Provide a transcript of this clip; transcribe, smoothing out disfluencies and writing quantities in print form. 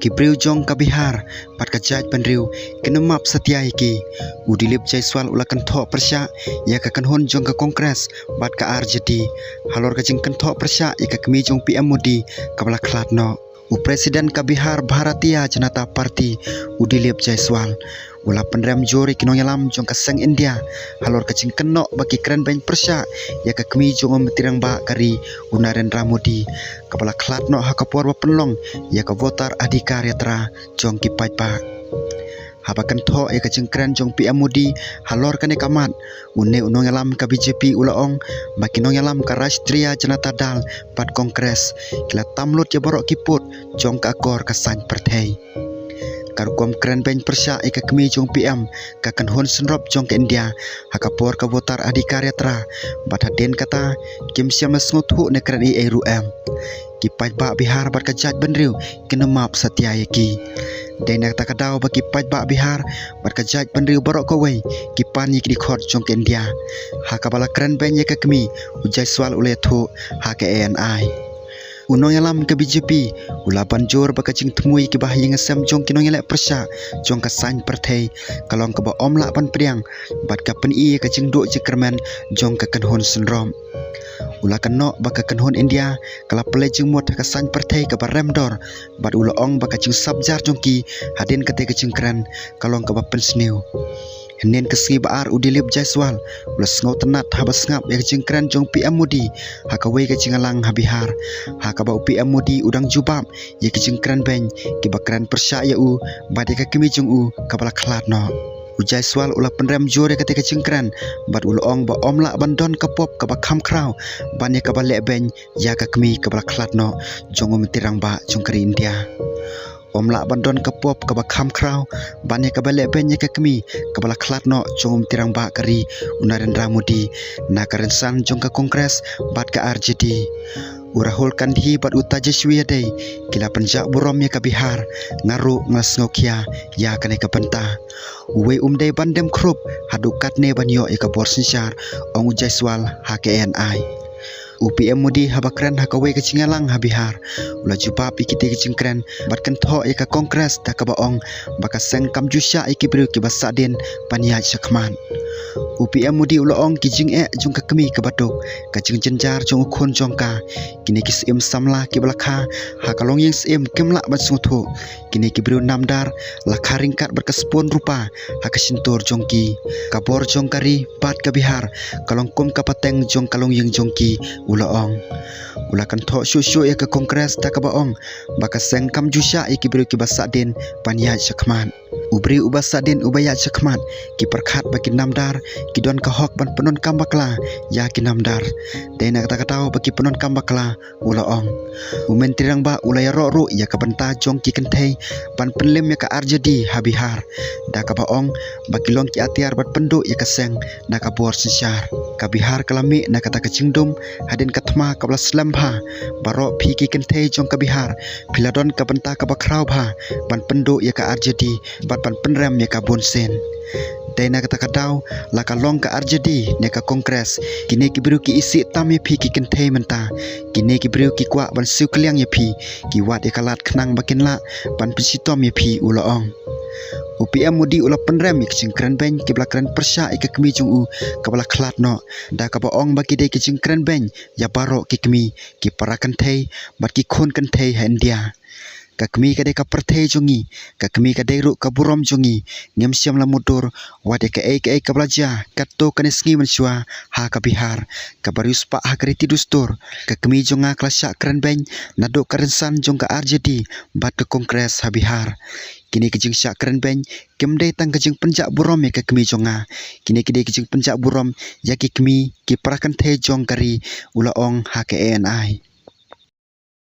Kibriu jong kabihar pat kajaj penriu kenemap setia iki udilip jaiswal ulakan thok persya ya ka kanhon jong ka kongres bat ka RJD halor ka jing kenthok persya ya ka kemi jong PM Modi kabla khlatno u presiden kabihar Bharatiya Janata Party udilip jaiswal ula penrem jori kinong yalam jong ka sang India halor ka jing kenok baki keren bank persya ya ka kemi jong metirang ba kari u Narendra Modi kabla khlatno ha ka por penlong ya ka votar adhikar yatra jong ki pa habakan tho ya ka jing keren jong PM Modi halor ka ne kamat une unong yalam ka BJP ulaong baki nong yalam ka Rashtriya Janata Dal pat kongres kila tamlut ya borok kiput jong ka akor ka san partai karukom keren bank persya ika kemi jong PM ka kanhon senrop jong ke India hakapor ka votar adhikar yatra bat haden kata kim siam snuthu ne keren i RUM ki pai ba Bihar bat ka jaj benriu kenemap setia yaki denak takadaw baki pai ba Bihar bat ka jaj benriu borok ko wei ki pan yiki di khot jong ke India hakabala keren bank ka kemi ujai swal ule thu ha ke ANI unong yalam ke BJP ulapan jor bakacing temui ke bahaya ngesem jong kinong yelek persya jong ka san partai kalong ke ba omla pan priang bat ka pen i kacing duk je kerman jong ka kanhon senrom ula kanok baka kanhon India kala pele jing mot ka san partai ka ba remdor bat ula ong bakacing sabjar jong ki hadin kate kacing kran kalong ke ba pen sniu Henen kesgi baar udilip jaiswal ulas ngau tenat habas ngap ya kecing keren jong PM Modi hakawe kecing alang habihar hakaba PM Modi udang jubab ya kecing keren beng kiba keren persya ya u bade ka kemi jong u kabala khlatno ujaiswal ula penrem jore kate kecing keren bad ulong ba omla bandon kapop kaba kham kraw banye kaba le beng ya ka kemi kabala khlatno jong metirang ba jong keri India omla bandon kapop kaba kham kraw banye kaba le benye ka kemi kabala khlatno jong tirang ba kari Narendra Modi na karen san jong ka kongres bat ka RJD urahul kandhi bat utajashwi dei kila penjak burom ya ka Bihar ngaru ngas ngokia ya kane ka penta we dei bandem krup hadukat ne banyo ya ka bor sinsyar ong ujaiswal ha ke ANI UPM Modi habakran hakawe kecingalang habihar ula jupa pikite kecingkren batkan tho eka kongres takabaong baka seng kamjusya iki bru ki basadin paniaj sakman UPM Modi ulaong kijing jong ka kemi ka batuk kacing jenjar jong ukhon jongka kini kis im samla ki balakha hakalong yeng sim kemla bat sungthu kini ki bru namdar lakha ringkat berkespon rupa hakasintur jongki kabor jongkari bat ka Bihar kalong kum ka pateng jong kalong yeng jongki ulaong ulakan tho syu ya ke kongres takabaong baka seng kamjusya iki bru ki basadin paniaj sakman ubri ubasadin ubaya sakman ki perkhat baki namdar ki don ka hok ban penon kambakla ya ki namdar dena kata katau baki penon kambakla ulaong umen tirang ba ulaya ro ya ka banta jong ki kenthei ban penlem ya ka RJD habihar da ka baong baki long ki atiar bat pendu ya ka seng na ka bor sinsyar ka Bihar kalami na kata kacingdum hadin katma kabla slam bha baro phi ki kenthei jong ka Bihar philadon ka banta ka bakraw bha ban pendu ya ka RJD bat ban penrem ya ka bonsen dena kata kadaw laka long ka RJD ne ka kongres kini ki bru ki isi tam ya phi ki kenthei menta kini ki bru ki kwa ban siu kliang ya phi ki wat ya kalat khnang bakin la ban pisitom ya phi ulaong UPM Modi ula penrem kecing keren beng ki belakran persya ika kemi jong u kabala khlatno da ka baong baki de kecing keren beng ya baro ki kemi ki parakan thei bat ki khon kan thei ha India ka kemi ka de ka perthei jongi ka kemi ka de ru ka burom jongi ngem siam la mudur wade ka ei ka belaja katto kan sngi mensua ha ka Bihar ka barius pa ha kriti dustur ka kemi jonga klasya keren beng nado karensan jong ka RJD bat ka kongres ha Bihar kini kejing syak keren beng kemdei tang kejing penjak burom ya ka kemi jonga kini kede kejing penjak burom ya ki kemi ki parakan thei jong kari ulaong ha ke ANI